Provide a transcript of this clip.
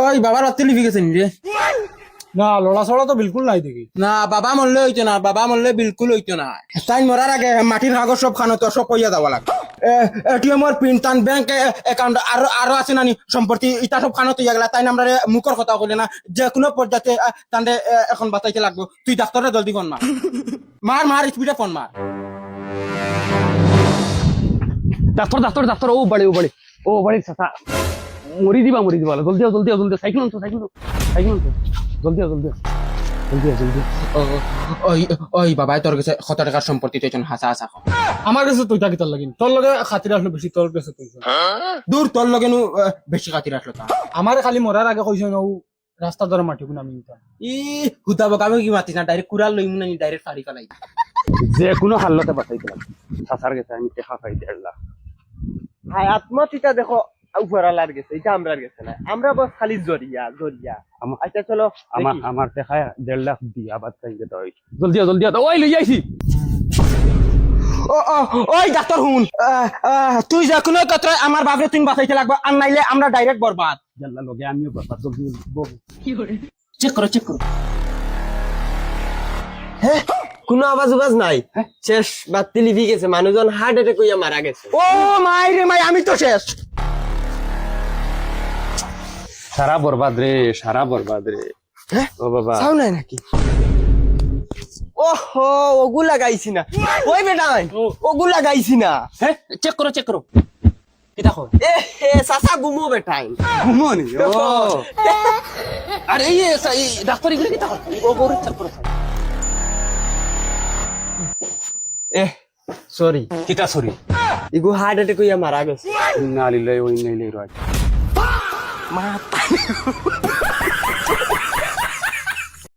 ওই বাবার বাতি লিখে গেছেন রে? না লড়া ছড়া তো বিলকুল নাই দেখি। না বাবা মরলে হইতো না, বাবা মরলে বিলকুল হইতো না। তাই মরার আগে মাটির কাগজ সব খানো তো সব কইয়া যাওয়া লাগবে। এটিএমর পিন টান ব্যাংক অ্যাকাউন্ট আরো আছে নানি সম্পত্তি ইটা সব খানো তো গেলা। তাই আমরা মুখর কথা কইলে না, যে কোনো পর্যায়ে তান্ডে এখন বাতাইতে লাগবো। তুই ডাক্তারে জলদি ফোন মার, মার স্পিডে ফোন মার। ডাক্তার ও বাড়ি চাচা মরি দিবা জলদি সাইকেল আনছো জলদি ওই বাবাই তোর কাছে কত টাকার সম্পত্তি তুই হাসা হাসা কর। আমার কাছে তুইটা কি তোর লাগিন, তোর লগে খাতির আসলো বেশি, তোর কাছে তুই দূর তোর লগে বেশি খাতির আসলো তা। আমার খালি মরার আগে কইছ না রাস্তা ধরে মাটি গুণ আমি নিতাম। হুতাবো আমি কি মাতিস না, ডাইরেক্ট কুড়াল লইমু না, ডাইরেক্ট ফাড়ি ফেলাই। যে কোনো হাল্লতে বাঁচাইতে লাগবে। চাচার গেছে আমি টেকা খাই 1.5 লাখ। ভাই আত্মহত্যা দেখো উপরালার গেছে, এটা আমরার গেছে না, আমরা বস খালি জরিয়া। আচ্ছা চলো আমার টেকা 1.5 লাখ দিয়া বাদ খাইতে তো জলদি ওই লই আইছি। ওই ডাক্তার হুন, তুই যে কোনো কথা আমার বাপরে তুই বাঁচাইতে লাগবে, আর নাইলে আমরা ডাইরেক্ট বরবাদ। জাল্লা লগে আমিও বাবা জলদি চেক করো হ্যাঁ কোনো আওয়াজ নাই, শেষ বাতি লিভি গেছে, মানুষজন হার্ট অ্যাটাক হইয়া মারা গেছে। ও মাই রে মাই, আমি তো শেষ। সারা বরবাদ রে ও বাবা চাও নাই নাকি? ওহো ওগুলা গাইছি না, ওই বেটা ওগুলা গাইছি না। হ্যাঁ চেক করো কি দেখো। এ হে সাসা গুমো বেটাই ঘুমনি। ও আরে এই ডাক্তার এগুলো কি দেখো, ও গরু চেক করো। এ সরি কিটা সরি? ইগু হার্ট অ্যাটাক হইয়া মারা গেছে। ইন্না লিল্লাহি ওয়া ইন্না ইলাইহি রাজিউন। মা